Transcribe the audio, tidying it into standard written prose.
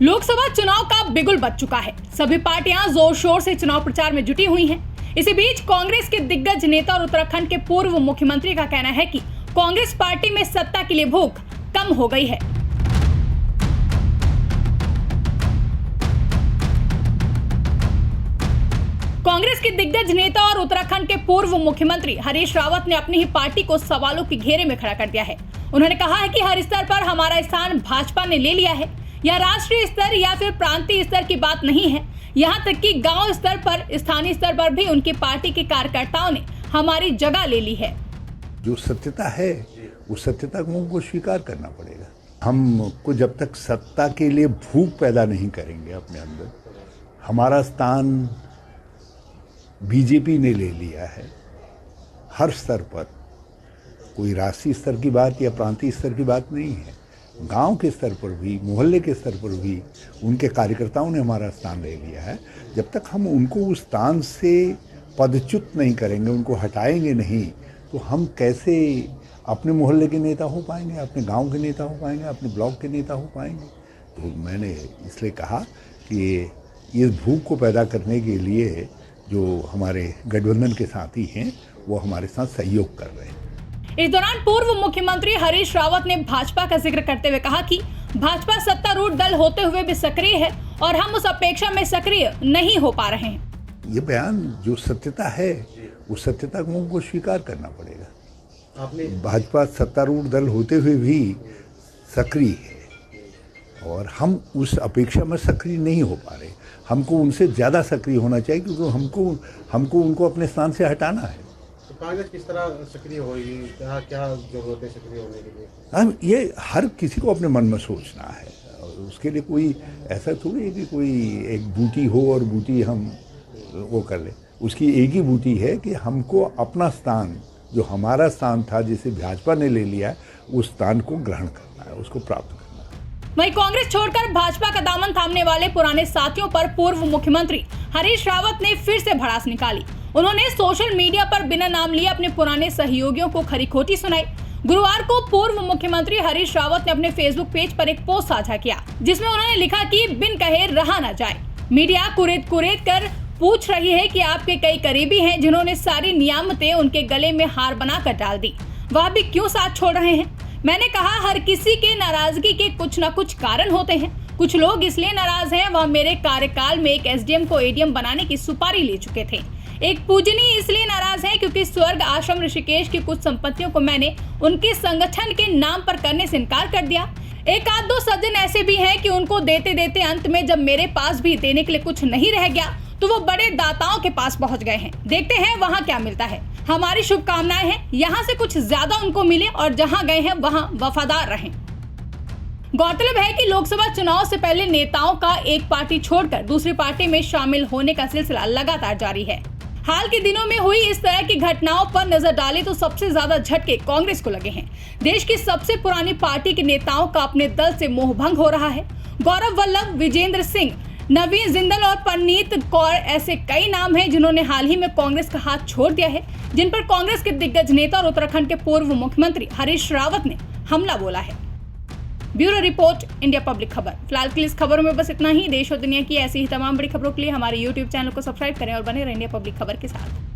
लोकसभा चुनाव का बिगुल बज चुका है। सभी पार्टियां जोर शोर से चुनाव प्रचार में जुटी हुई हैं। इसी बीच कांग्रेस के दिग्गज नेता और उत्तराखंड के पूर्व मुख्यमंत्री का कहना है कि कांग्रेस पार्टी में सत्ता के लिए भूख कम हो गई है। कांग्रेस के दिग्गज नेता और उत्तराखंड के पूर्व मुख्यमंत्री हरीश रावत ने अपनी ही पार्टी को सवालों के घेरे में खड़ा कर दिया है। उन्होंने कहा है कि हर स्तर पर हमारा स्थान भाजपा ने ले लिया है। यह राष्ट्रीय स्तर या फिर प्रांतीय स्तर की बात नहीं है, यहाँ तक कि गांव स्तर पर, स्थानीय स्तर पर भी उनकी पार्टी के कार्यकर्ताओं ने हमारी जगह ले ली है। जो सत्यता है उस सत्यता को हमको स्वीकार करना पड़ेगा। हमको जब तक सत्ता के लिए भूख पैदा नहीं करेंगे अपने अंदर, हमारा स्थान बीजेपी ने ले लिया है। हर स्तर पर, कोई राष्ट्रीय स्तर की बात या प्रांतीय स्तर की बात नहीं है, गांव के स्तर पर भी, मोहल्ले के स्तर पर भी उनके कार्यकर्ताओं ने हमारा स्थान ले लिया है। जब तक हम उनको उस स्थान से पदच्युत नहीं करेंगे, उनको हटाएंगे नहीं, तो हम कैसे अपने मोहल्ले के नेता हो पाएंगे, अपने गांव के नेता हो पाएंगे, अपने ब्लॉक के नेता हो पाएंगे। तो मैंने इसलिए कहा कि इस भूख को पैदा करने के लिए जो हमारे गठबंधन के साथी हैं वो हमारे साथ सहयोग कर रहे हैं। इस दौरान पूर्व मुख्यमंत्री हरीश रावत ने भाजपा का जिक्र करते हुए कहा कि भाजपा सत्तारूढ़ दल होते हुए भी सक्रिय है और हम उस अपेक्षा में सक्रिय नहीं हो पा रहे हैं। ये बयान जो सत्यता है उस सत्यता को हमको स्वीकार करना पड़ेगा। भाजपा सत्तारूढ़ दल होते हुए भी सक्रिय है और हम उस अपेक्षा में सक्रिय नहीं हो पा रहे। हमको उनसे ज़्यादा सक्रिय होना चाहिए क्योंकि हमको उनको अपने स्थान से हटाना है। तो कांग्रेस किस तरह सक्रिय होगी, क्या जरूरत है सक्रिय होने के लिए? हम ये हर किसी को अपने मन में सोचना है और उसके लिए कोई ऐसा थोड़ी है कि कोई एक बूटी हो और बूटी हम वो कर ले। उसकी एक ही बूटी है कि हमको अपना स्थान, जो हमारा स्थान था जिसे भाजपा ने ले लिया, उस स्थान को ग्रहण करना है, उसको प्राप्त करना है। वहीं कांग्रेस छोड़कर भाजपा का दामन थामने वाले पुराने साथियों पर पूर्व मुख्यमंत्री हरीश रावत ने फिर से भड़ास निकाली। उन्होंने सोशल मीडिया पर बिना नाम लिए अपने पुराने सहयोगियों को खरी खोटी सुनाई। गुरुवार को पूर्व मुख्यमंत्री हरीश रावत ने अपने फेसबुक पेज पर एक पोस्ट साझा किया, जिसमें उन्होंने लिखा कि बिन कहे रहा न जाए। मीडिया कुरेद कर पूछ रही है कि आपके कई करीबी हैं जिन्होंने सारी नियामतें उनके गले में हार बनाकर डाल दी, वह भी क्यों साथ छोड़ रहे हैं? मैंने कहा हर किसी के नाराजगी के कुछ न कुछ कारण होते हैं। कुछ लोग इसलिए नाराज हैं, वह मेरे कार्यकाल में एक एसडीएम को एडीएम बनाने की सुपारी ले चुके थे। एक पूजनीय इसलिए नाराज है क्योंकि स्वर्ग आश्रम ऋषिकेश की कुछ संपत्तियों को मैंने उनके संगठन के नाम पर करने से इनकार कर दिया। एक आध दो सज्जन ऐसे भी हैं कि उनको देते देते अंत में जब मेरे पास भी देने के लिए कुछ नहीं रह गया तो वो बड़े दाताओं के पास पहुंच गए हैं। देखते हैं वहां क्या मिलता है। हमारी शुभकामनाएं हैं यहाँ से कुछ ज्यादा उनको मिले और जहाँ गए हैं वहाँ वफादार रहें। गौरतलब है कि लोकसभा चुनाव से पहले नेताओं का एक पार्टी छोड़कर दूसरी पार्टी में शामिल होने का सिलसिला लगातार जारी है। हाल के दिनों में हुई इस तरह की घटनाओं पर नजर डालें तो सबसे ज्यादा झटके कांग्रेस को लगे हैं। देश की सबसे पुरानी पार्टी के नेताओं का अपने दल से मोहभंग हो रहा है। गौरव वल्लभ, विजेंद्र सिंह, नवीन जिंदल और परनीत कौर ऐसे कई नाम हैं जिन्होंने हाल ही में कांग्रेस का हाथ छोड़ दिया है, जिन पर कांग्रेस के दिग्गज नेता और उत्तराखंड के पूर्व मुख्यमंत्री हरीश रावत ने हमला बोला है। ब्यूरो रिपोर्ट, इंडिया पब्लिक खबर। फिलहाल के लिए इस खबरों में बस इतना ही। देश और दुनिया की ऐसी ही तमाम बड़ी खबरों के लिए हमारे YouTube चैनल को सब्सक्राइब करें और बने रहें इंडिया पब्लिक खबर के साथ।